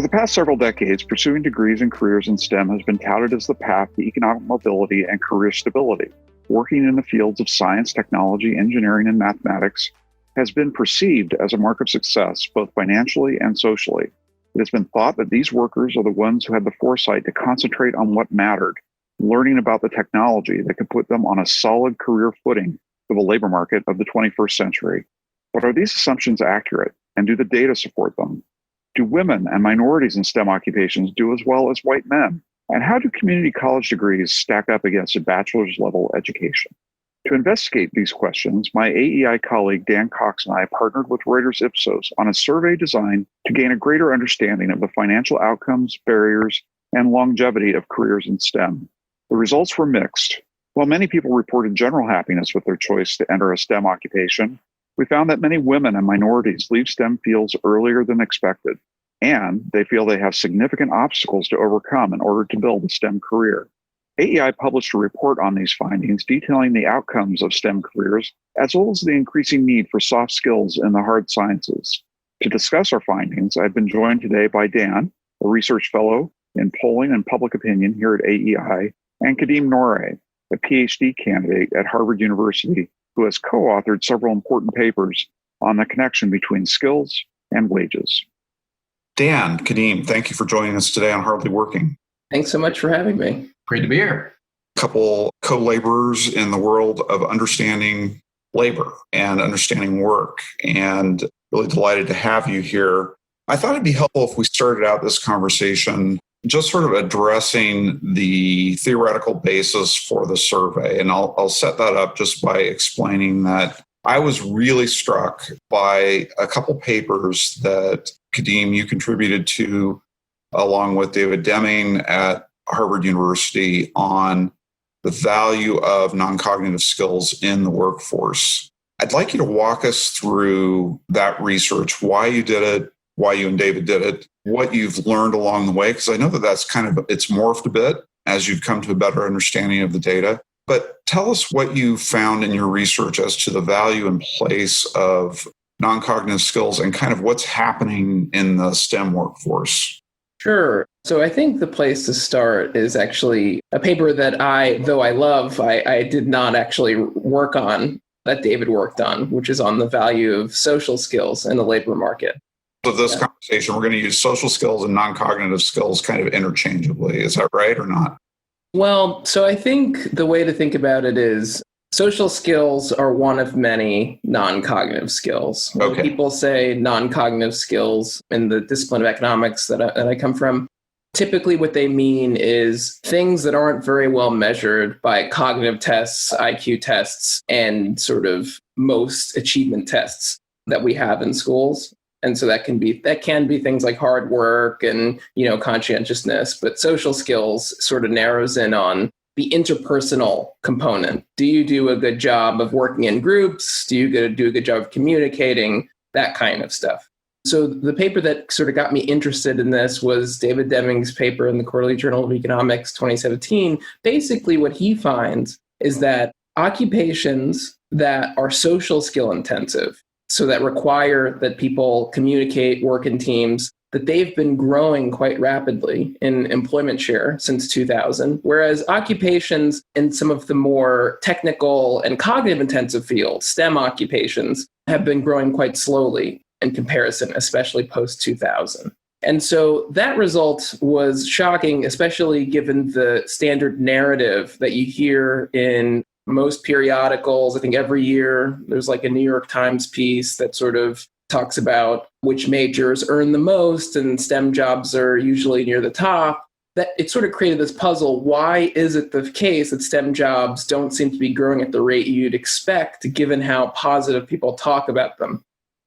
the past several decades, pursuing degrees and careers in STEM has been touted as the path to economic mobility and career stability. Working in the fields of science, technology, engineering, and mathematics has been perceived as a mark of success, both financially and socially. It has been thought that these workers are the ones who had the foresight to concentrate on what mattered, learning about the technology that could put them on a solid career footing for the labor market of the 21st century. But are these assumptions accurate, and do the data support them? Do women and minorities in STEM occupations do as well as white men? And how do community college degrees stack up against a bachelor's level education? To investigate these questions, my AEI colleague Dan Cox and I partnered with Reuters Ipsos on a survey designed to gain a greater understanding of the financial outcomes, barriers, and longevity of careers in STEM. The results were mixed. While many people reported general happiness with their choice to enter a STEM occupation, we found that many women and minorities leave STEM fields earlier than expected, and they feel they have significant obstacles to overcome in order to build a STEM career. AEI published a report on these findings detailing the outcomes of STEM careers, as well as the increasing need for soft skills in the hard sciences. To discuss our findings, I've been joined today by Dan, a research fellow in polling and public opinion here at AEI, and Kadeem Noray, a PhD candidate at Harvard University, who has co-authored several important papers on the connection between skills and wages. Dan, Kadeem, thank you for joining us today on Hardly Working. Thanks so much for having me. Great to be here. A couple co-laborers in the world of understanding labor and understanding work, and really delighted to have you here. I thought it'd be helpful if we started out this conversation just sort of addressing the theoretical basis for the survey. And I'll set that up just by explaining that I was really struck by a couple papers that, Kadeem, you contributed to, along with David Deming at Harvard University, on the value of non-cognitive skills in the workforce. I'd like you to walk us through that research, why you did it, why you and David did it, what you've learned along the way, because I know that it's morphed a bit as you've come to a better understanding of the data. But tell us what you found in your research as to the value and place of non-cognitive skills and kind of what's happening in the STEM workforce. Sure. So I think the place to start is actually a paper that I did not actually work on, that David worked on, which is on the value of social skills in the labor market. So this conversation, we're going to use social skills and non-cognitive skills kind of interchangeably. Is that right or not? Well, so I think the way to think about it is social skills are one of many non-cognitive skills. When people say non-cognitive skills in the discipline of economics that I come from, typically what they mean is things that aren't very well measured by cognitive tests, IQ tests, and sort of most achievement tests that we have in schools. And so that can be things like hard work and, conscientiousness, but social skills sort of narrows in on the interpersonal component. Do you do a good job of working in groups? Do you do a good job of communicating? That kind of stuff. So the paper that sort of got me interested in this was David Deming's paper in the Quarterly Journal of Economics 2017. Basically, what he finds is that occupations that are social skill intensive, so that require that people communicate, work in teams, that they've been growing quite rapidly in employment share since 2000, whereas occupations in some of the more technical and cognitive intensive fields, STEM occupations, have been growing quite slowly in comparison, especially post-2000. And so that result was shocking, especially given the standard narrative that you hear in most periodicals. I think every year there's like a New York Times piece that sort of talks about which majors earn the most and STEM jobs are usually near the top. That it sort of created this puzzle. Why is it the case that STEM jobs don't seem to be growing at the rate you'd expect, given how positive people talk about them?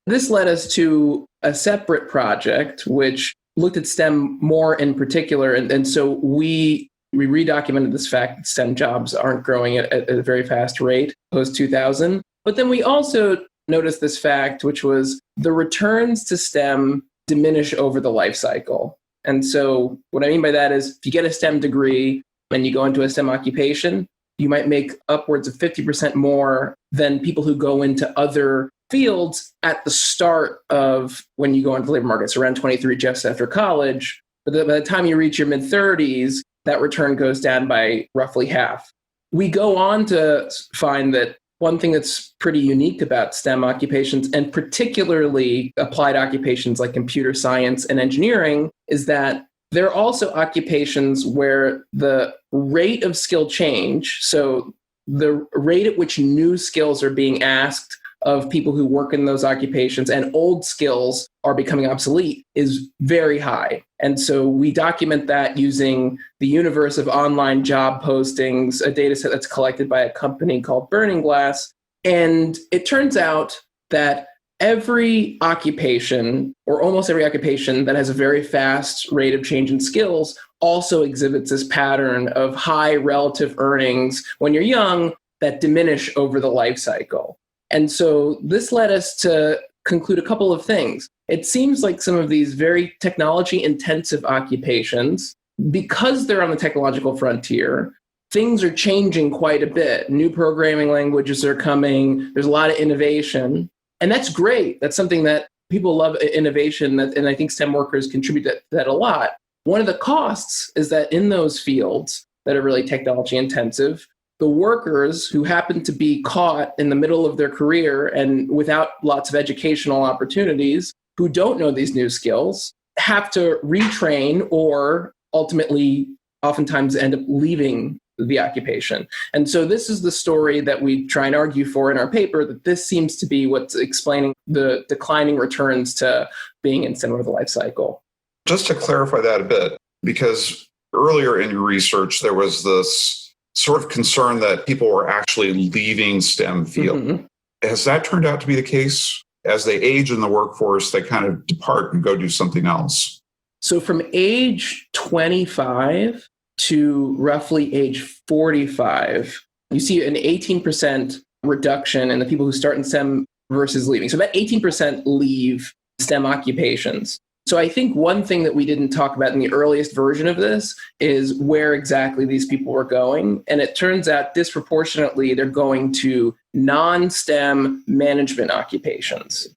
This led us to a separate project, which looked at STEM more in particular. And so we redocumented this fact that STEM jobs aren't growing at a very fast rate post-2000. But then we also noticed this fact, which was the returns to STEM diminish over the life cycle. And so what I mean by that is if you get a STEM degree and you go into a STEM occupation, you might make upwards of 50% more than people who go into other fields at the start of when you go into the labor market, so around 23, just after college. But by the time you reach your mid-30s, that return goes down by roughly half. We go on to find that one thing that's pretty unique about STEM occupations, and particularly applied occupations like computer science and engineering, is that there are also occupations where the rate of skill change, so the rate at which new skills are being asked of people who work in those occupations and old skills are becoming obsolete, is very high. And so we document that using the universe of online job postings, a data set that's collected by a company called Burning Glass. And it turns out that every occupation, or almost every occupation that has a very fast rate of change in skills, also exhibits this pattern of high relative earnings when you're young that diminish over the life cycle. And so this led us to conclude a couple of things. It seems like some of these very technology-intensive occupations, because they're on the technological frontier, things are changing quite a bit. New programming languages are coming. There's a lot of innovation. And that's great. That's something that people love, innovation, and I think STEM workers contribute to that a lot. One of the costs is that in those fields that are really technology-intensive, the workers who happen to be caught in the middle of their career and without lots of educational opportunities, who don't know these new skills, have to retrain or ultimately oftentimes end up leaving the occupation. And so this is the story that we try and argue for in our paper, that this seems to be what's explaining the declining returns to being in STEM over the life cycle. Just to clarify that a bit, because earlier in your research, there was this sort of concern that people were actually leaving STEM field. Mm-hmm. Has that turned out to be the case? As they age in the workforce, they kind of depart and go do something else. So from age 25 to roughly age 45, you see an 18% reduction in the people who start in STEM versus leaving. So about 18% leave STEM occupations. So I think one thing that we didn't talk about in the earliest version of this is where exactly these people were going. And it turns out disproportionately, they're going to non-STEM management occupations.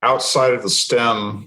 Outside of the STEM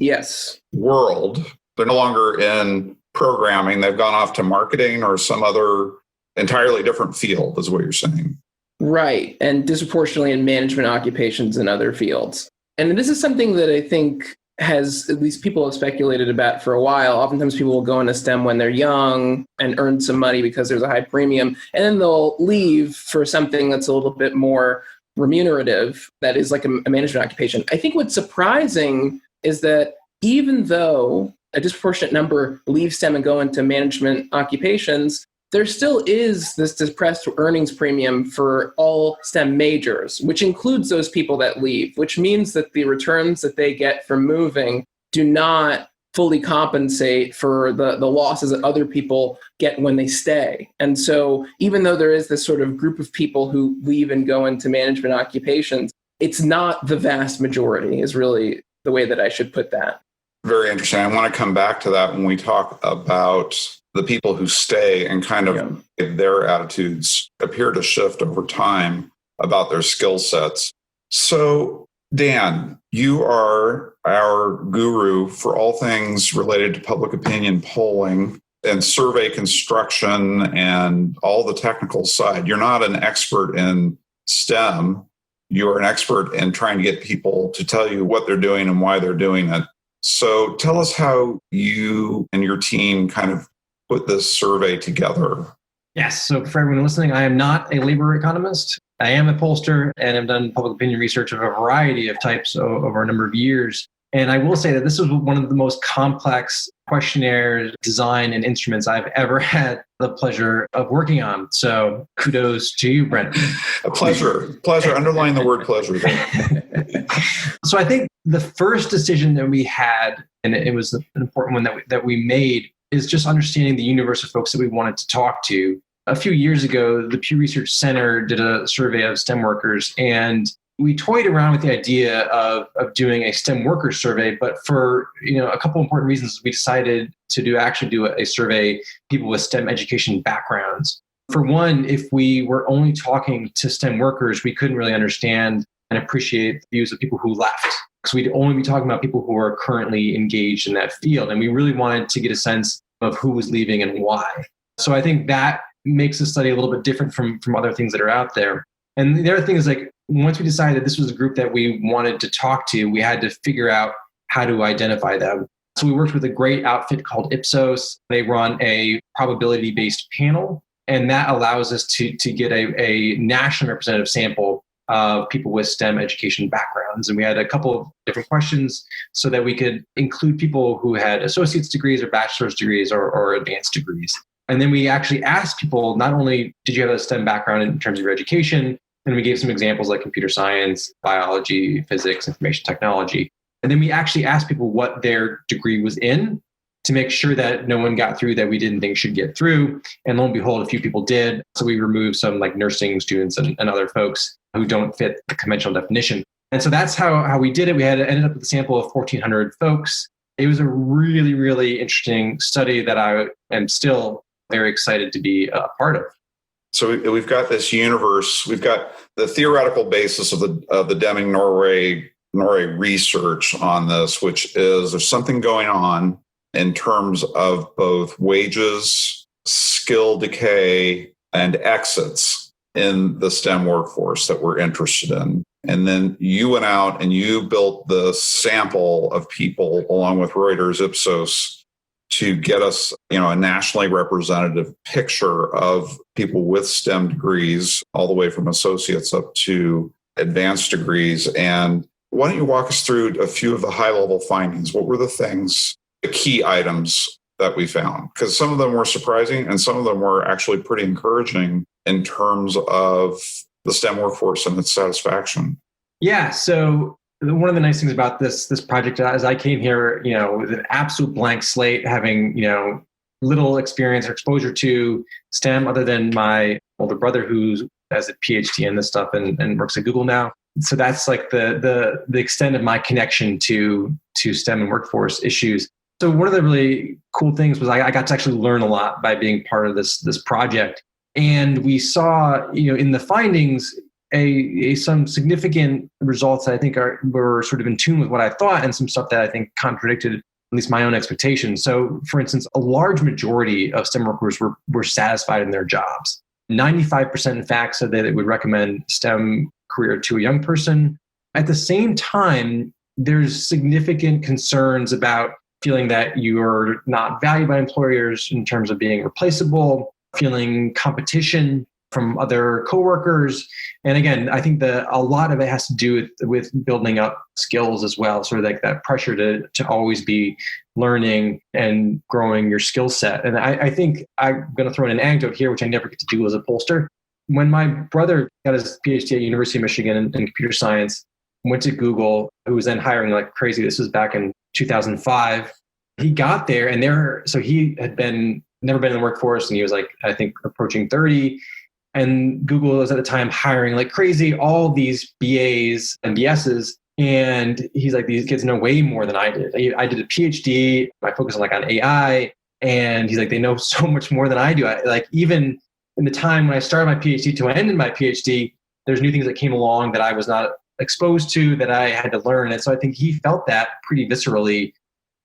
world, they're no longer in programming. They've gone off to marketing or some other entirely different field, is what you're saying. Right. And disproportionately in management occupations in other fields. And this is something that I think has, at least people have speculated about for a while. Oftentimes people will go into STEM when they're young and earn some money because there's a high premium, and then they'll leave for something that's a little bit more remunerative, that is like a management occupation. I think what's surprising is that even though a disproportionate number leave STEM and go into management occupations, there still is this depressed earnings premium for all STEM majors, which includes those people that leave, which means that the returns that they get from moving do not fully compensate for the losses that other people get when they stay. And so even though there is this sort of group of people who leave and go into management occupations, it's not the vast majority, is really the way that I should put that. Very interesting. I want to come back to that when we talk about the people who stay and kind of their attitudes appear to shift over time about their skill sets. So, Dan, you are our guru for all things related to public opinion polling and survey construction and all the technical side. You're not an expert in STEM. You're an expert in trying to get people to tell you what they're doing and why they're doing it. So tell us how you and your team kind of put this survey together. Yes. So for everyone listening, I am not a labor economist. I am a pollster and have done public opinion research of a variety of types over a number of years. And I will say that this was one of the most complex questionnaire design and instruments I've ever had the pleasure of working on. So kudos to you, Brent. A pleasure. Underline the word pleasure there. So I think the first decision that we had, and it was an important one that we made, is just understanding the universe of folks that we wanted to talk to. A few years ago, the Pew Research Center did a survey of STEM workers, and we toyed around with the idea of doing a STEM worker survey, but for a couple important reasons, we decided to do a survey people with STEM education backgrounds. For one, if we were only talking to STEM workers, we couldn't really understand and appreciate the views of people who left. Because we'd only be talking about people who are currently engaged in that field. And we really wanted to get a sense of who was leaving and why. So I think that makes the study a little bit different from other things that are out there. And the other thing is, like, once we decided this was a group that we wanted to talk to, we had to figure out how to identify them. So we worked with a great outfit called Ipsos. They run a probability-based panel, and that allows us to get a national representative sample of people with STEM education backgrounds. And we had a couple of different questions so that we could include people who had associate's degrees or bachelor's degrees or advanced degrees. And then we actually asked people, not only did you have a STEM background in terms of your education, and we gave some examples like computer science, biology, physics, information technology. And then we actually asked people what their degree was in to make sure that no one got through that we didn't think should get through. And lo and behold, a few people did. So we removed some like nursing students and other folks who don't fit the conventional definition. And so that's how we did it. We ended up with a sample of 1,400 folks. It was a really, really interesting study that I am still very excited to be a part of. So we've got this universe. We've got the theoretical basis of the Deming-Noray research on this, which is there's something going on in terms of both wages, skill decay, and exits in the STEM workforce that we're interested in. And then you went out and you built the sample of people along with Reuters Ipsos to get us, a nationally representative picture of people with STEM degrees, all the way from associates up to advanced degrees. And why don't you walk us through a few of the high-level findings? What were the key items that we found? Because some of them were surprising and some of them were actually pretty encouraging in terms of the STEM workforce and its satisfaction. Yeah, so one of the nice things about this project is I came here, with an absolute blank slate, having, little experience or exposure to STEM other than my older brother who has a PhD in this stuff and works at Google now. So that's like the extent of my connection to STEM and workforce issues. So one of the really cool things was I got to actually learn a lot by being part of this project. And we saw, in the findings, some significant results that I think were sort of in tune with what I thought, and some stuff that I think contradicted at least my own expectations. So, for instance, a large majority of STEM workers were satisfied in their jobs. 95% in fact said that it would recommend STEM career to a young person. At the same time, there's significant concerns about feeling that you're not valued by employers in terms of being replaceable, feeling competition from other coworkers. And again, I think a lot of it has to do with building up skills as well, sort of like that pressure to always be learning and growing your skill set. And I think I'm going to throw in an anecdote here, which I never get to do as a pollster. When my brother got his PhD at University of Michigan in computer science, went to Google, who was then hiring like crazy. This was back in 2005. He got there so he had never been in the workforce, and he was like, I think approaching 30. And Google was at the time hiring like crazy, all these BAs and BSs. And he's like, these kids know way more than I did. I did a PhD. I focused on AI. And he's like, they know so much more than I do. Even in the time when I started my PhD to end in my PhD, there's new things that came along that I was not exposed to, that I had to learn. And so I think he felt that pretty viscerally,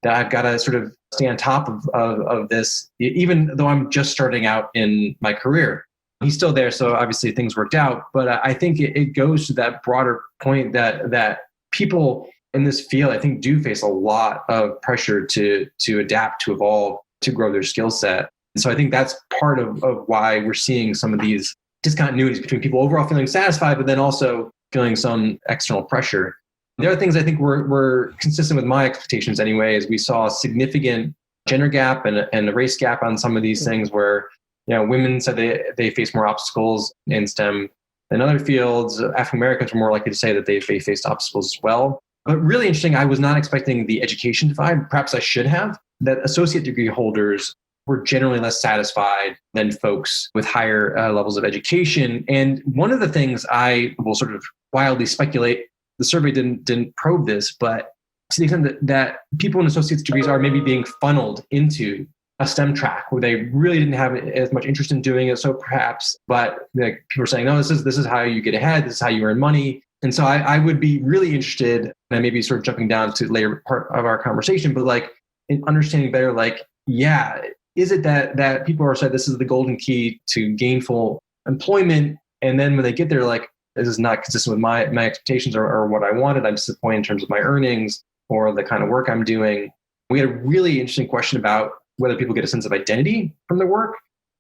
that I've got to sort of stay on top of this, even though I'm just starting out in my career. He's still there, so obviously things worked out. But I think it goes to that broader point that people in this field, I think, do face a lot of pressure to adapt, to evolve, to grow their skill set. And so I think that's part of why we're seeing some of these discontinuities between people overall feeling satisfied, but then also feeling some external pressure. The other things I think were consistent with my expectations anyway, is we saw a significant gender gap and a race gap on some of these things where women said they face more obstacles in STEM than other fields. African Americans were more likely to say that they faced obstacles as well. But really interesting, I was not expecting the education divide. Perhaps I should have. That associate degree holders were generally less satisfied than folks with higher levels of education. And one of the things I will sort of wildly speculate, the survey didn't probe this, but to the extent that people in associate's degrees are maybe being funneled into a STEM track where they really didn't have as much interest in doing it. So perhaps, but people are saying, no, this is how you get ahead. This is how you earn money. And so I would be really interested, and maybe sort of jumping down to the later part of our conversation, but like in understanding better, like, yeah, is it that people are saying this is the golden key to gainful employment? And then when they get there, like, this is not consistent with my expectations or what I wanted. I'm disappointed in terms of my earnings or the kind of work I'm doing. We had a really interesting question about whether people get a sense of identity from their work.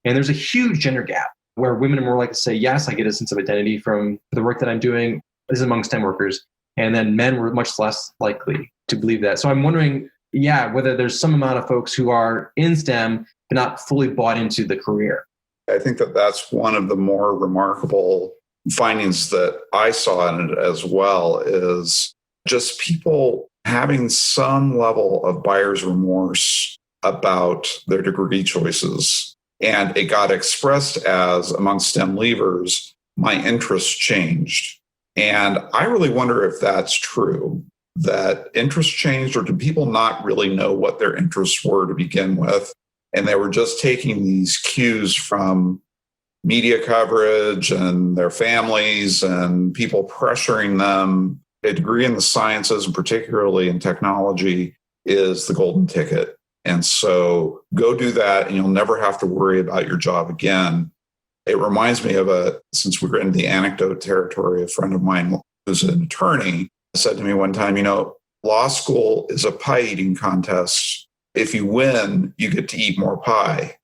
And there's a huge gender gap where women are more likely to say, yes, I get a sense of identity from the work that I'm doing. This is among STEM workers. And then men were much less likely to believe that. So I'm wondering, whether there's some amount of folks who are in STEM but not fully bought into the career. I think that that's one of the more remarkable findings that I saw in it as well, is just people having some level of buyer's remorse about their degree choices. And it got expressed as, among STEM leavers, my interests changed. And I really wonder if that's true, that interests changed, or do people not really know what their interests were to begin with? And they were just taking these cues from media coverage and their families and people pressuring them. A degree in the sciences, and particularly in technology, is the golden ticket. And so go do that and you'll never have to worry about your job again. It reminds me of since we're in the anecdote territory, a friend of mine who's an attorney said to me one time, law school is a pie eating contest. If you win, you get to eat more pie.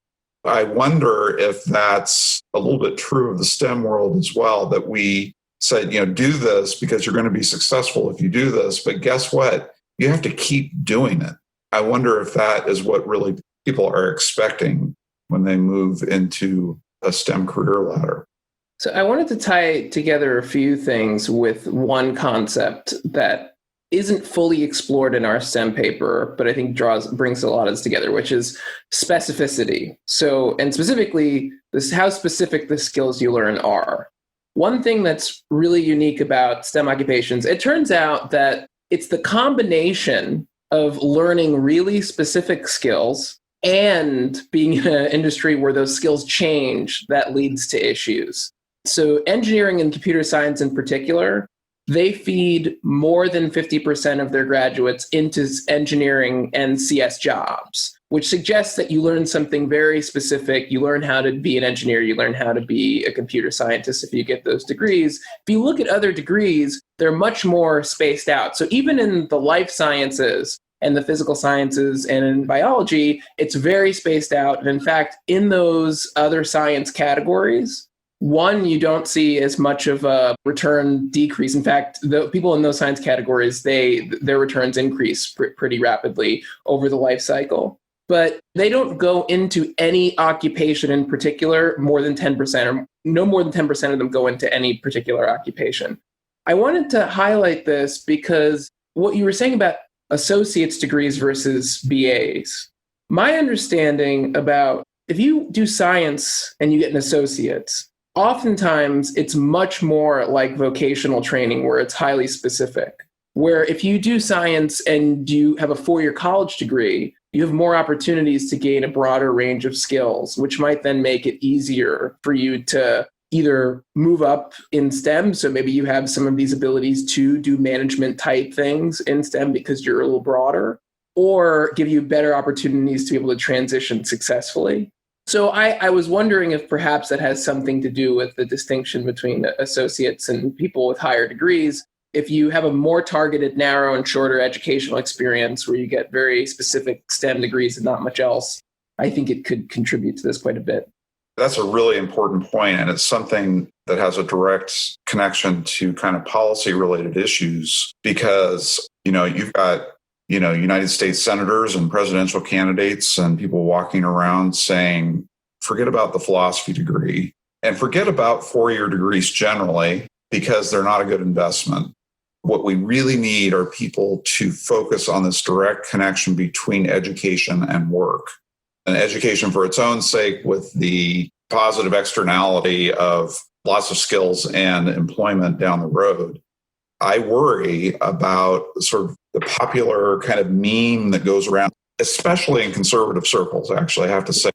I wonder if that's a little bit true of the STEM world as well, that we said, do this because you're going to be successful if you do this. But guess what? You have to keep doing it. I wonder if that is what really people are expecting when they move into a STEM career ladder. So I wanted to tie together a few things with one concept that isn't fully explored in our STEM paper, but I think brings a lot of this together, which is specificity. So, and specifically, how specific the skills you learn are. One thing that's really unique about STEM occupations, it turns out that it's the combination of learning really specific skills and being in an industry where those skills change that leads to issues. So engineering and computer science in particular, they feed more than 50% of their graduates into engineering and CS jobs, which suggests that you learn something very specific. You learn how to be an engineer. You learn how to be a computer scientist if you get those degrees. If you look at other degrees, they're much more spaced out. So even in the life sciences and the physical sciences and in biology, it's very spaced out. And in fact, in those other science categories, one, you don't see as much of a return decrease. In fact, the people in those science categories, their returns increase pretty rapidly over the life cycle. But they don't go into any occupation in particular more than 10%, or no more than 10% of them go into any particular occupation. I wanted to highlight this because what you were saying about associate's degrees versus BAs, my understanding about if you do science and you get an associate's, oftentimes it's much more like vocational training where it's highly specific. Where if you do science and you have a 4-year college degree, you have more opportunities to gain a broader range of skills, which might then make it easier for you to either move up in STEM. So maybe you have some of these abilities to do management type things in STEM because you're a little broader, or give you better opportunities to be able to transition successfully. So I was wondering if perhaps that has something to do with the distinction between associates and people with higher degrees. If you have a more targeted, narrow, and shorter educational experience where you get very specific STEM degrees and not much else, I think it could contribute to this quite a bit. That's a really important point, and it's something that has a direct connection to kind of policy-related issues because, you've got United States senators and presidential candidates and people walking around saying, forget about the philosophy degree and forget about 4-year degrees generally because they're not a good investment. What we really need are people to focus on this direct connection between education and work. And education for its own sake with the positive externality of lots of skills and employment down the road. I worry about sort of the popular kind of meme that goes around, especially in conservative circles, actually, I have to say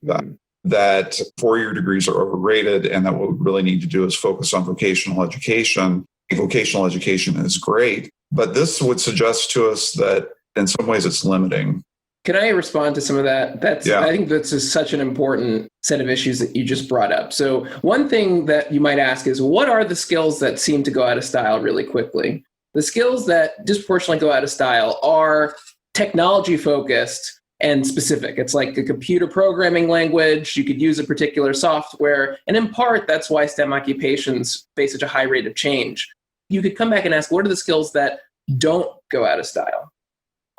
that 4-year degrees are overrated and that what we really need to do is focus on vocational education. vocational education is great, but this would suggest to us that in some ways it's limiting. Can I respond to some of that? I think that's just such an important set of issues that you just brought up. So one thing that you might ask is, what are the skills that seem to go out of style really quickly? The skills that disproportionately go out of style are technology focused and specific. It's like a computer programming language. You could use a particular software. And in part, that's why STEM occupations face such a high rate of change. You could come back and ask, what are the skills that don't go out of style?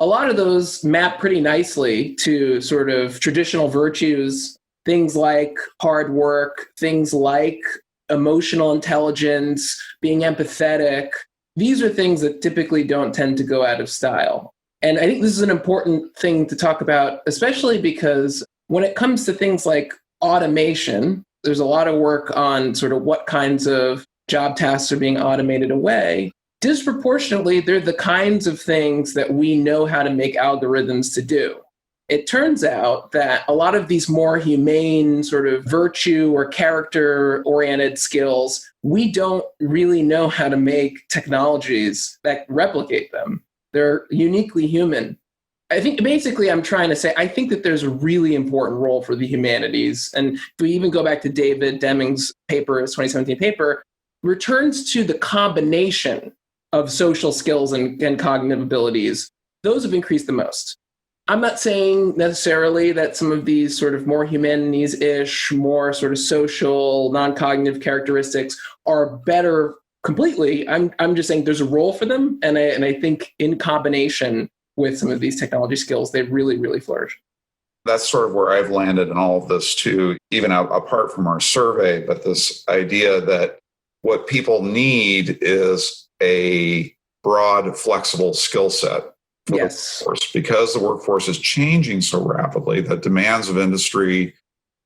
A lot of those map pretty nicely to sort of traditional virtues, things like hard work, things like emotional intelligence, being empathetic. These are things that typically don't tend to go out of style. And I think this is an important thing to talk about, especially because when it comes to things like automation, there's a lot of work on sort of what kinds of job tasks are being automated away. Disproportionately, they're the kinds of things that we know how to make algorithms to do. It turns out that a lot of these more humane sort of virtue or character-oriented skills, we don't really know how to make technologies that replicate them. They're uniquely human. I think basically I'm trying to say, I think that there's a really important role for the humanities. And if we even go back to David Deming's paper, his 2017 paper, returns to the combination of social skills and cognitive abilities. Those have increased the most. I'm not saying necessarily that some of these sort of more humanities-ish, more sort of social, non-cognitive characteristics are better completely. I'm just saying there's a role for them. And I think in combination with some of these technology skills, they really, really flourish. That's sort of where I've landed in all of this too, even apart from our survey, but this idea that what people need is a broad, flexible skill set for the workforce, because the workforce is changing so rapidly, the demands of industry,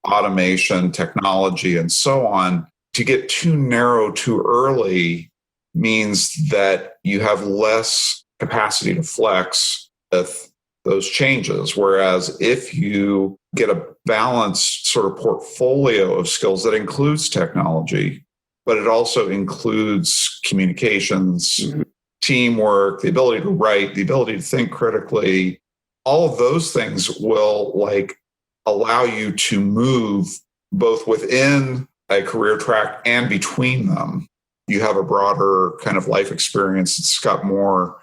automation, technology, and so on. To get too narrow too early means that you have less capacity to flex with those changes. Whereas if you get a balanced sort of portfolio of skills that includes technology, but it also includes communications, teamwork, the ability to write, the ability to think critically, all of those things will allow you to move both within a career track and between them. You have a broader kind of life experience. It's got more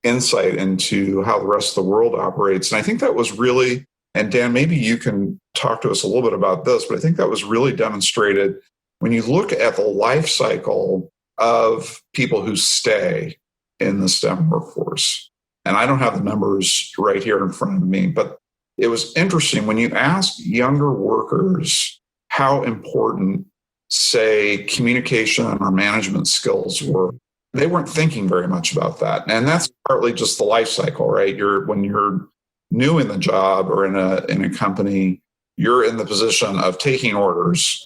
insight into how the rest of the world operates. And I think that was really, and Dan, maybe you can talk to us a little bit about this, but I think that was really demonstrated when you look at the life cycle of people who stay in the STEM workforce. And I don't have the numbers right here in front of me, but it was interesting when you ask younger workers how important, say, communication or management skills were. They weren't thinking very much about that. And that's partly just the life cycle, right? When you're new in the job or in a company, you're in the position of taking orders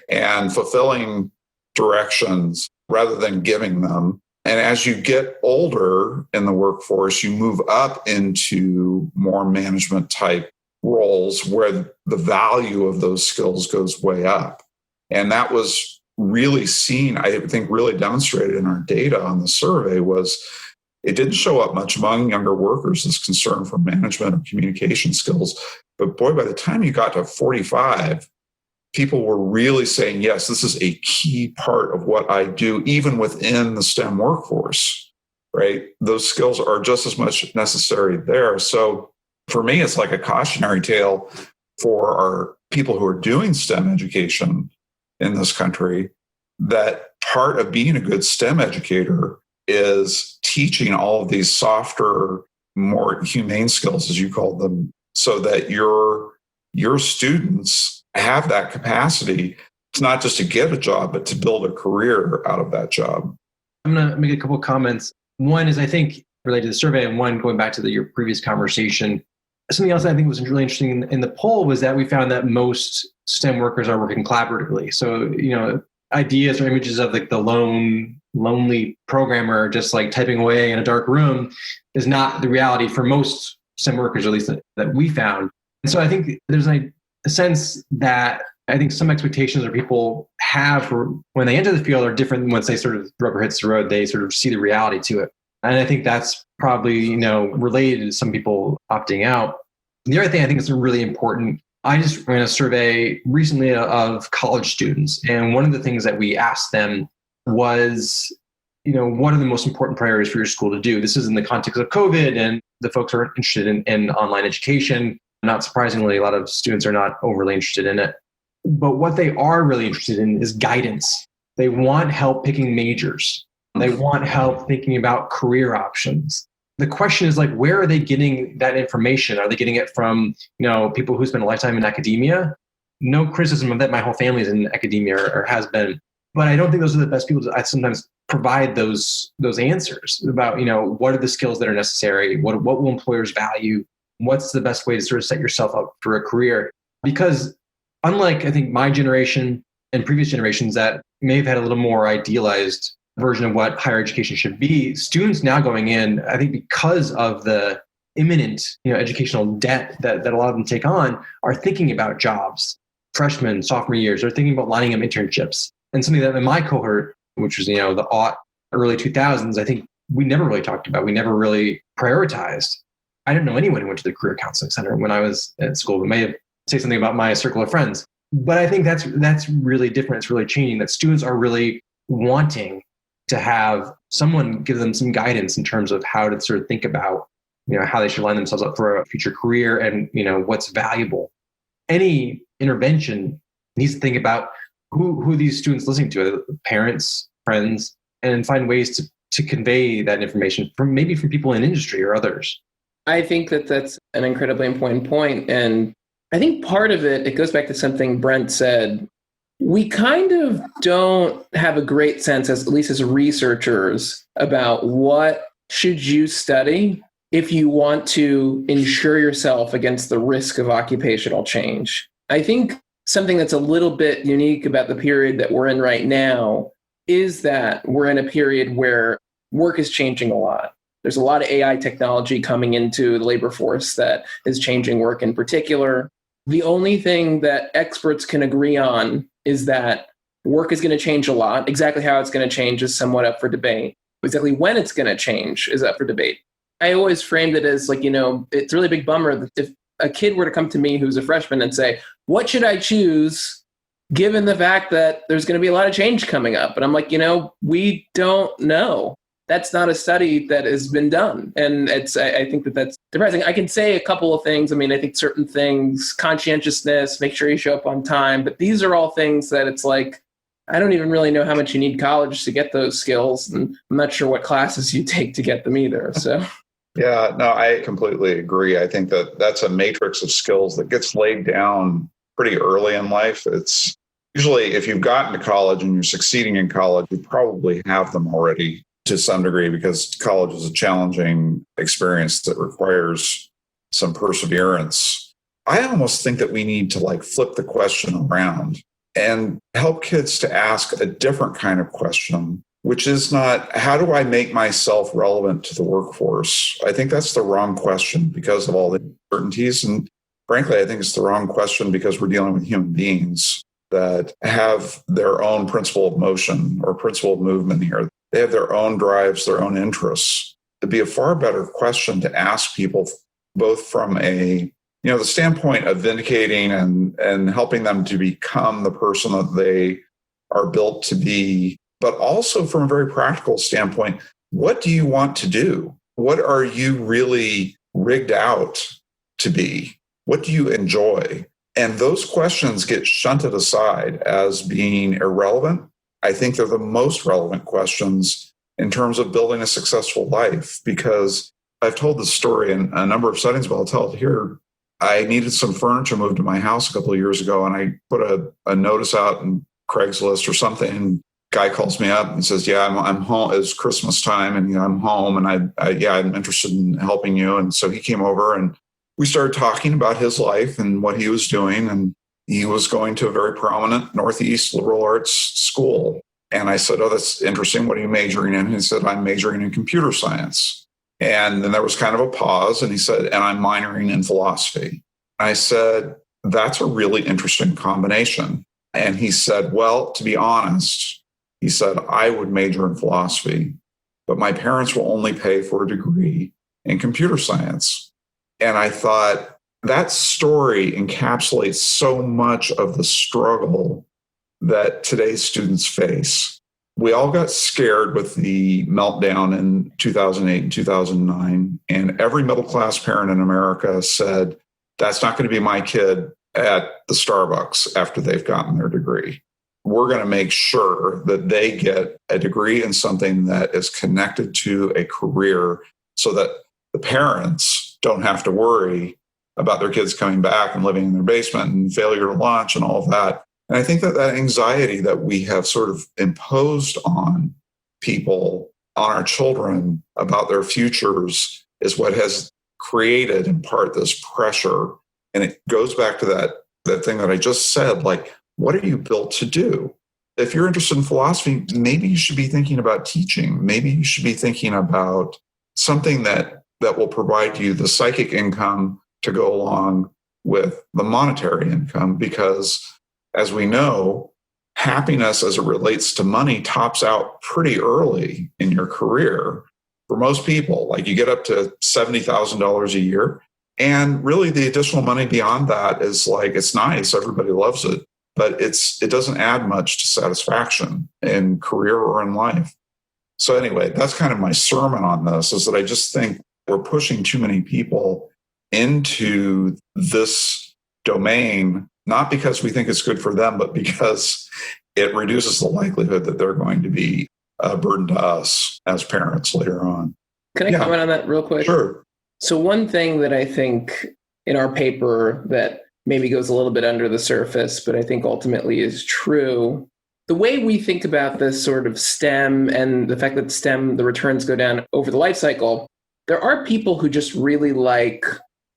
and fulfilling directions rather than giving them. And as you get older in the workforce, you move up into more management type roles where the value of those skills goes way up. And that was really seen, I think really demonstrated in our data on the survey. Was it didn't show up much among younger workers, this concern for management or communication skills. But boy, by the time you got to 45, people were really saying, yes, this is a key part of what I do, even within the STEM workforce, right? Those skills are just as much necessary there. So for me, it's like a cautionary tale for our people who are doing STEM education in this country, that part of being a good STEM educator is teaching all of these softer, more humane skills, as you call them, so that your students have that capacity. It's not just to get a job, but to build a career out of that job. I'm going to make a couple of comments. One is, I think, related to the survey, and one going back to your previous conversation. Something else I think was really interesting in the poll was that we found that most STEM workers are working collaboratively. So, ideas or images of the lonely programmer just typing away in a dark room is not the reality for most STEM workers, at least that we found. And so I think there's a sense that I think some expectations that people have for when they enter the field are different than once they sort of rubber hits the road, they sort of see the reality to it. And I think that's probably, related to some people opting out. And the other thing I think is really important, I just ran a survey recently of college students. And one of the things that we asked them was, what are the most important priorities for your school to do? This is in the context of COVID, and the folks are interested in online education. Not surprisingly, a lot of students are not overly interested in it. But what they are really interested in is guidance. They want help picking majors. They want help thinking about career options. The question is where are they getting that information? Are they getting it from, people who spend a lifetime in academia? No criticism of that. My whole family is in academia or has been. But I don't think those are the best people to sometimes provide those answers about, what are the skills that are necessary? What will employers value? What's the best way to sort of set yourself up for a career? Because unlike, I think, my generation and previous generations that may have had a little more idealized version of what higher education should be, students now going in, I think because of the imminent educational debt that a lot of them take on, are thinking about jobs. Freshmen, sophomore years, are thinking about lining up internships. And something that in my cohort, which was the early 2000s, I think we never really talked about. We never really prioritized. I didn't know anyone who went to the Career Counseling Center when I was at school, but may have say something about my circle of friends. But I think that's really different. It's really changing, that students are really wanting to have someone give them some guidance in terms of how to sort of think about, how they should line themselves up for a future career and, what's valuable. Any intervention needs to think about who these students listening to, parents, friends, and find ways to convey that information from people in industry or others. I think that's an incredibly important point. And I think part of it goes back to something Brent said. We kind of don't have a great sense, at least as researchers, about what should you study if you want to insure yourself against the risk of occupational change. I think something that's a little bit unique about the period that we're in right now is that we're in a period where work is changing a lot. There's a lot of AI technology coming into the labor force that is changing work in particular. The only thing that experts can agree on is that work is going to change a lot. Exactly how it's going to change is somewhat up for debate. Exactly when it's going to change is up for debate. I always framed it as it's a really big bummer that if a kid were to come to me who's a freshman and say, what should I choose given the fact that there's going to be a lot of change coming up? And I'm like, we don't know. That's not a study that has been done. And I think that's depressing. I can say a couple of things. I mean, I think certain things, conscientiousness, make sure you show up on time. But these are all things that it's I don't even really know how much you need college to get those skills. And I'm not sure what classes you take to get them either. So. Yeah, no, I completely agree. I think that's a matrix of skills that gets laid down pretty early in life. It's usually if you've gotten to college and you're succeeding in college, you probably have them already to some degree, because college is a challenging experience that requires some perseverance. I almost think that we need to flip the question around and help kids to ask a different kind of question, which is not, how do I make myself relevant to the workforce? I think that's the wrong question because of all the uncertainties. And frankly, I think it's the wrong question because we're dealing with human beings that have their own principle of motion or principle of movement here. They have their own drives, their own interests. It'd be a far better question to ask people, both from the standpoint of vindicating and helping them to become the person that they are built to be, but also from a very practical standpoint, what do you want to do? What are you really rigged out to be? What do you enjoy? And those questions get shunted aside as being irrelevant. I think they're the most relevant questions in terms of building a successful life, because I've told this story in a number of settings, but I'll tell it here. I needed some furniture moved to my house a couple of years ago, and I put a notice out in Craigslist or something. And guy calls me up and says, "Yeah, I'm home. It's Christmas time, and I'm home, and I'm interested in helping you." And so he came over, and we started talking about his life and what he was doing, and he was going to a very prominent Northeast liberal arts school. And I said, "Oh, that's interesting. What are you majoring in?" He said, "I'm majoring in computer science." And then there was kind of a pause, and he said, "And I'm minoring in philosophy." I said, that's a really interesting combination. And he said, well, to be honest, he said, I would major in philosophy, but my parents will only pay for a degree in computer science. And I thought that story encapsulates so much of the struggle that today's students face. We all got scared with the meltdown in 2008 and 2009, and every middle-class parent in America said, that's not going to be my kid at the Starbucks after they've gotten their degree. We're going to make sure that they get a degree in something that is connected to a career so that the parents don't have to worry about their kids coming back and living in their basement and failure to launch and all of that. And I think that that anxiety that we have sort of imposed on people, on our children about their futures is what has created in part this pressure. And it goes back to that thing that I just said, like, what are you built to do? If you're interested in philosophy, maybe you should be thinking about teaching. Maybe you should be thinking about something that will provide you the psychic income to go along with the monetary income, because as we know, happiness as it relates to money tops out pretty early in your career. For most people, like you get up to $70,000 a year. And really the additional money beyond that is like, it's nice, everybody loves it, but it doesn't add much to satisfaction in career or in life. So anyway, that's kind of my sermon on this, is that I just think we're pushing too many people into this domain, not because we think it's good for them, but because it reduces the likelihood that they're going to be a burden to us as parents later on. Can I comment on that real quick? Sure. So one thing that I think in our paper that maybe goes a little bit under the surface, but I think ultimately is true, the way we think about this sort of STEM and the fact that STEM, the returns go down over the life cycle, there are people who just really like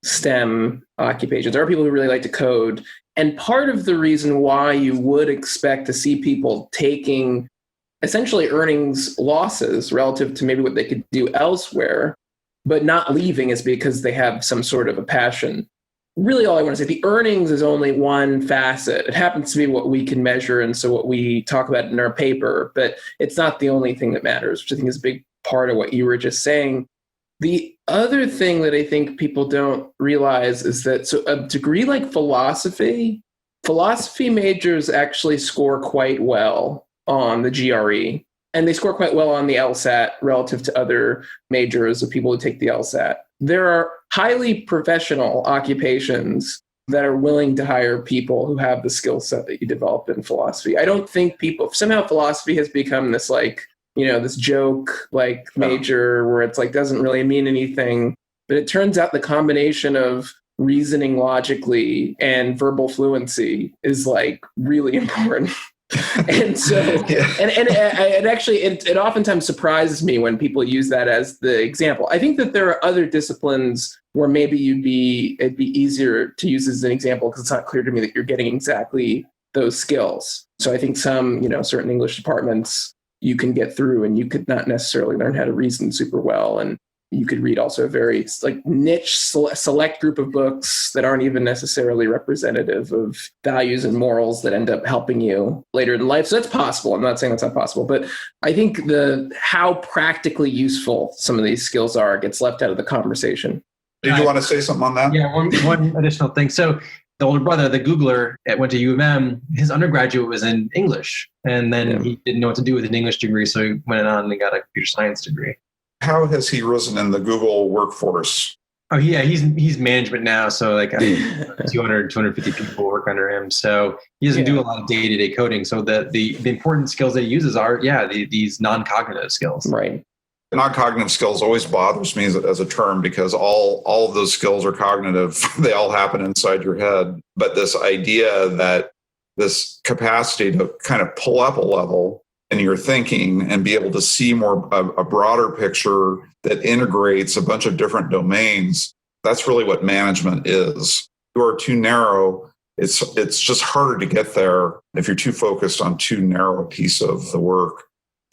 STEM occupations. There are people who really like to code. And part of the reason why you would expect to see people taking essentially earnings losses relative to maybe what they could do elsewhere, but not leaving, is because they have some sort of a passion. Really, all I want to say, the earnings is only one facet. It happens to be what we can measure, and so what we talk about in our paper, but it's not the only thing that matters, which I think is a big part of what you were just saying. The other thing that I think people don't realize is that, so a degree like philosophy majors actually score quite well on the GRE, and they score quite well on the LSAT relative to other majors of people who take the LSAT. There are highly professional occupations that are willing to hire people who have the skill set that you develop in philosophy. I don't think somehow philosophy has become this this joke major where it's like doesn't really mean anything, but it turns out the combination of reasoning logically and verbal fluency is really important. And so, it oftentimes surprises me when people use that as the example. I think that there are other disciplines where maybe it'd be easier to use as an example because it's not clear to me that you're getting exactly those skills. So I think some, certain English departments you can get through and you could not necessarily learn how to reason super well. And you could read also a very niche select group of books that aren't even necessarily representative of values and morals that end up helping you later in life. So that's possible. I'm not saying that's not possible, but I think how practically useful some of these skills are gets left out of the conversation. Did you want to say something on that? Yeah, one additional thing. So the older brother, the Googler, went to U of M. His undergraduate was in English, and then he didn't know what to do with an English degree, so he went on and got a computer science degree. How has he risen in the Google workforce? Oh, yeah, he's management now. So 250 people work under him. So he doesn't do a lot of day-to-day coding. So the important skills that he uses are, these non-cognitive skills. Right. Non-cognitive skills always bothers me as a term because all of those skills are cognitive. They all happen inside your head. But this idea that this capacity to kind of pull up a level in your thinking and be able to see a broader picture that integrates a bunch of different domains. That's really what management is. If you are too narrow, it's just harder to get there if you're too focused on too narrow a piece of the work.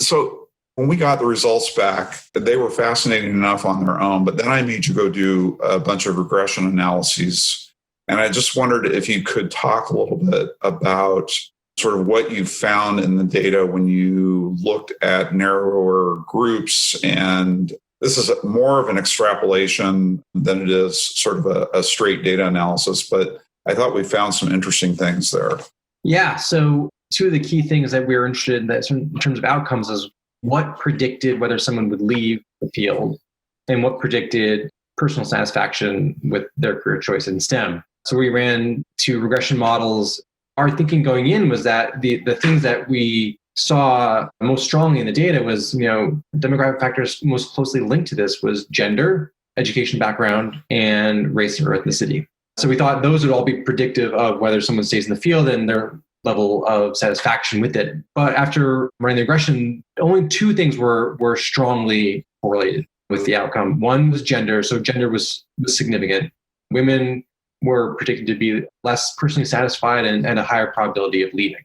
So when we got the results back, they were fascinating enough on their own, but then I made you go do a bunch of regression analyses And I just wondered if you could talk a little bit about sort of what you found in the data when you looked at narrower groups. And this is more of an extrapolation than it is sort of a straight data analysis, but I thought we found some interesting things there. Yeah. So two of the key things that we were interested in terms of outcomes is what predicted whether someone would leave the field and what predicted personal satisfaction with their career choice in STEM. So we ran two regression models. Our thinking going in was that the things that we saw most strongly in the data was, demographic factors most closely linked to this was gender, education background, and race or ethnicity. So we thought those would all be predictive of whether someone stays in the field and their level of satisfaction with it. But after running the regression, only two things were strongly correlated with the outcome. One was gender. So gender was significant. Women were predicted to be less personally satisfied and a higher probability of leaving.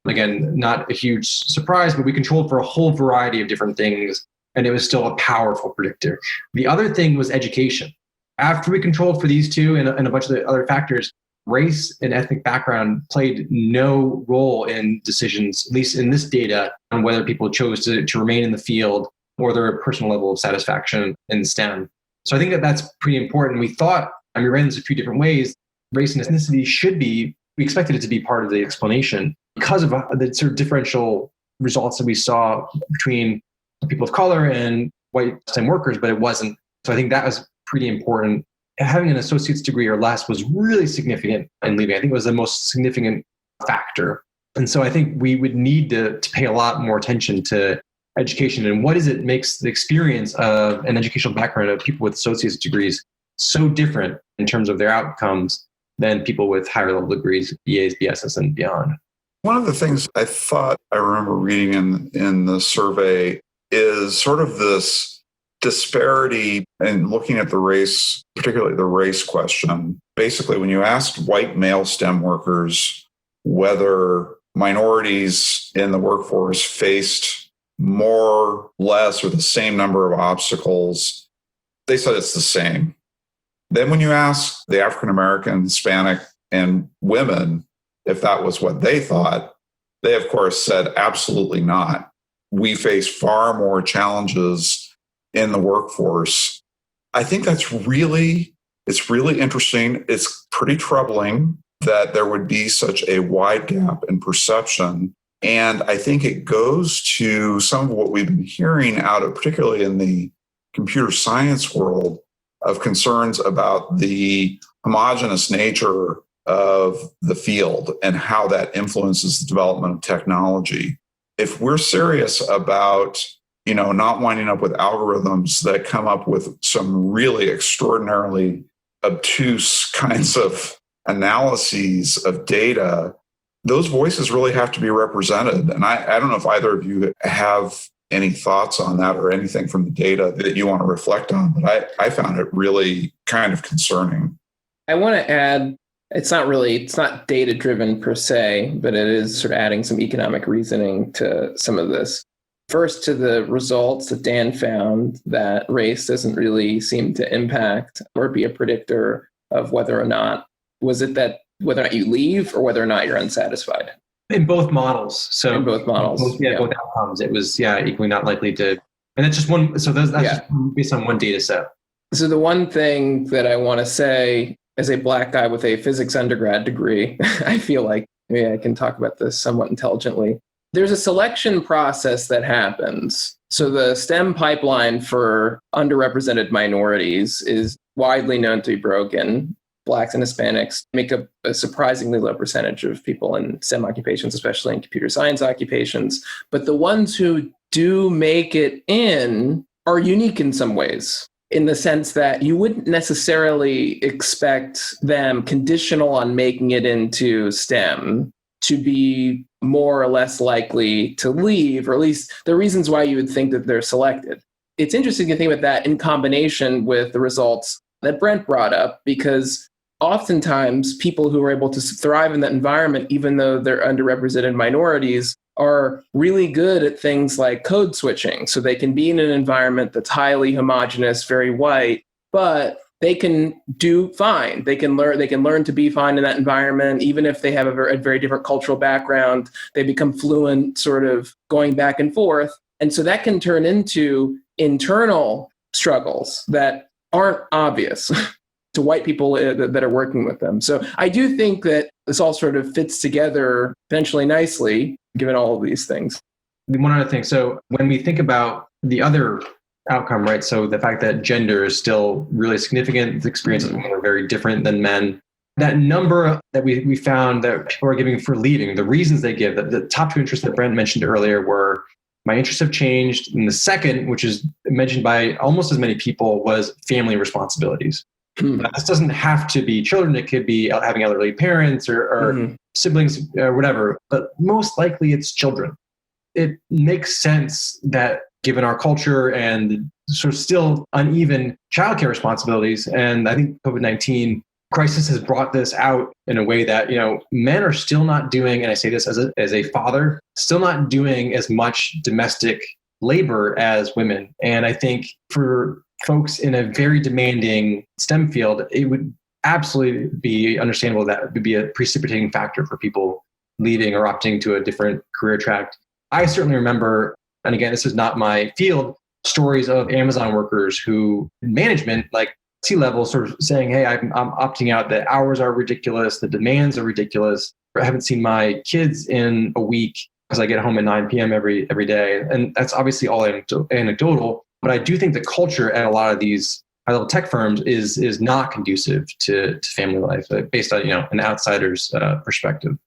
Again, not a huge surprise, but we controlled for a whole variety of different things, and it was still a powerful predictor. The other thing was education. After we controlled for these two and a bunch of the other factors, race and ethnic background played no role in decisions, at least in this data, on whether people chose to remain in the field or their personal level of satisfaction in STEM. So I think that's pretty important. We thought, and we ran this a few different ways, race and ethnicity we expected it to be part of the explanation because of the sort of differential results that we saw between people of color and white STEM workers, but it wasn't. So I think that was pretty important. Having an associate's degree or less was really significant in leaving. I think it was the most significant factor. And so I think we would need to pay a lot more attention to education and what is it makes the experience of an educational background of people with associate's degrees so different in terms of their outcomes than people with higher level degrees, BAs, BSs, and beyond. One of the things I thought I remember reading in the survey is sort of this disparity and looking at the race, particularly the race question. Basically, when you asked white male STEM workers whether minorities in the workforce faced more, less, or the same number of obstacles, they said it's the same. Then when you ask the African American, Hispanic, and women if that was what they thought, they of course said absolutely not. We face far more challenges in the workforce. I think it's really interesting. It's pretty troubling that there would be such a wide gap in perception. And I think it goes to some of what we've been hearing out of, particularly in the computer science world, of concerns about the homogeneous nature of the field and how that influences the development of technology. If we're serious about, not winding up with algorithms that come up with some really extraordinarily obtuse kinds of analyses of data, those voices really have to be represented. And I don't know if either of you have any thoughts on that or anything from the data that you want to reflect on, but I found it really kind of concerning. I want to add, it's not data-driven per se, but it is sort of adding some economic reasoning to some of this. First, to the results that Dan found, that race doesn't really seem to impact or be a predictor of whether or not, was it that whether or not you leave or whether or not you're unsatisfied? In both models. So in both models. Both outcomes. It was, equally not likely to, and that's just one, so that's just based on one data set. So the one thing that I want to say as a Black guy with a physics undergrad degree, I feel like maybe I can talk about this somewhat intelligently. There's a selection process that happens. So the STEM pipeline for underrepresented minorities is widely known to be broken. Blacks and Hispanics make up a surprisingly low percentage of people in STEM occupations, especially in computer science occupations. But the ones who do make it in are unique in some ways, in the sense that you wouldn't necessarily expect them, conditional on making it into STEM, to be more or less likely to leave, or at least the reasons why you would think that they're selected. It's interesting to think about that in combination with the results that Brent brought up, because oftentimes people who are able to thrive in that environment, even though they're underrepresented minorities, are really good at things like code switching. So they can be in an environment that's highly homogeneous, very white, but they can do fine. They can learn to be fine in that environment, even if they have a very different cultural background. They become fluent, sort of going back and forth. And so that can turn into internal struggles that aren't obvious to white people that are working with them. So I do think that this all sort of fits together potentially nicely, given all of these things. One other thing. So when we think about the other outcome, right? So the fact that gender is still really significant, the experiences of women are very different than men. That number that we found that people are giving for leaving, the reasons they give, the top two interests that Brent mentioned earlier were, my interests have changed. And the second, which is mentioned by almost as many people, was family responsibilities. This doesn't have to be children. It could be having elderly parents or siblings or whatever, but most likely it's children. It makes sense that given our culture and sort of still uneven childcare responsibilities, and I think COVID-19 crisis has brought this out in a way that, men are still not doing, and I say this as a father, still not doing as much domestic labor as women. And I think for folks in a very demanding STEM field, it would absolutely be understandable that it would be a precipitating factor for people leaving or opting to a different career track. I certainly remember, and again, this is not my field, stories of Amazon workers who management, like C-level, sort of saying, hey, I'm opting out. The hours are ridiculous. The demands are ridiculous. I haven't seen my kids in a week because I get home at 9 p.m. every day. And that's obviously all anecdotal. But I do think the culture at a lot of these high-level tech firms is not conducive to family life, based on an outsider's perspective.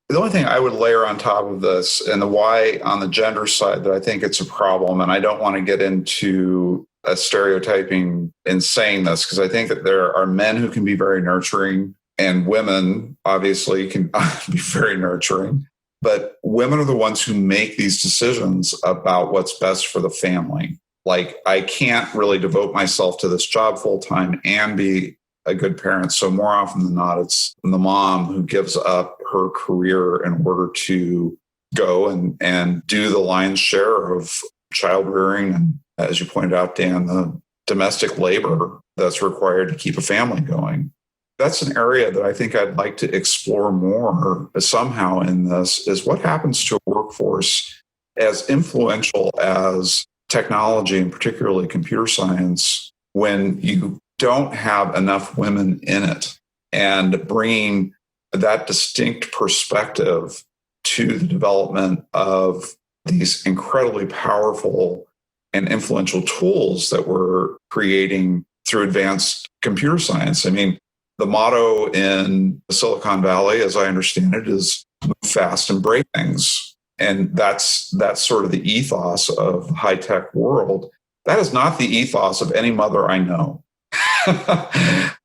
The only thing I would layer on top of this, and the why on the gender side that I think it's a problem, and I don't want to get into a stereotyping in saying this, because I think that there are men who can be very nurturing, and women obviously can be very nurturing. But women are the ones who make these decisions about what's best for the family. Like, I can't really devote myself to this job full time and be a good parent. So more often than not, it's the mom who gives up her career in order to go and do the lion's share of child rearing. And as you pointed out, Dan, the domestic labor that's required to keep a family going. That's an area that I think I'd like to explore more somehow in this, is what happens to a workforce as influential as technology, and particularly computer science, when you don't have enough women in it, and bringing that distinct perspective to the development of these incredibly powerful and influential tools that we're creating through advanced computer science. I mean, the motto in Silicon Valley, as I understand it, is move fast and break things. And that's sort of the ethos of the high-tech world. That is not the ethos of any mother I know.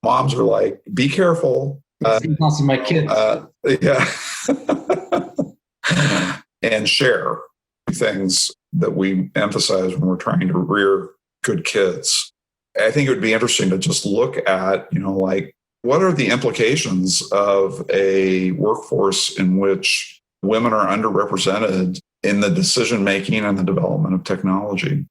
Moms are like, be careful. Ethos of my kids. And share things that we emphasize when we're trying to rear good kids. I think it would be interesting to just look at, what are the implications of a workforce in which women are underrepresented in the decision-making and the development of technology?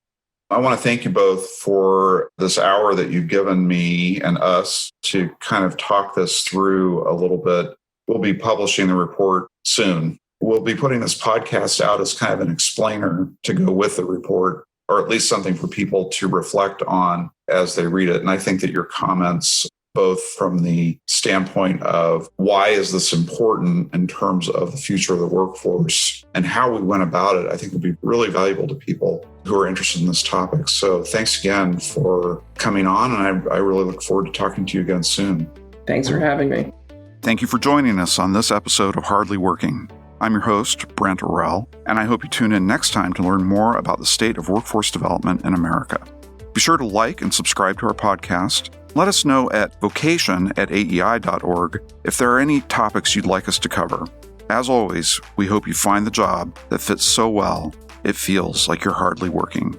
I want to thank you both for this hour that you've given me and us to kind of talk this through a little bit. We'll be publishing the report soon. We'll be putting this podcast out as kind of an explainer to go with the report, or at least something for people to reflect on as they read it. And I think that your comments, both from the standpoint of why is this important in terms of the future of the workforce and how we went about it, I think will be really valuable to people who are interested in this topic. So thanks again for coming on, and I really look forward to talking to you again soon. Thanks for having me. Thank you for joining us on this episode of Hardly Working. I'm your host, Brent Orell, and I hope you tune in next time to learn more about the state of workforce development in America. Be sure to like and subscribe to our podcast. Let us know at vocation@aei.org if there are any topics you'd like us to cover. As always, we hope you find the job that fits so well, it feels like you're hardly working.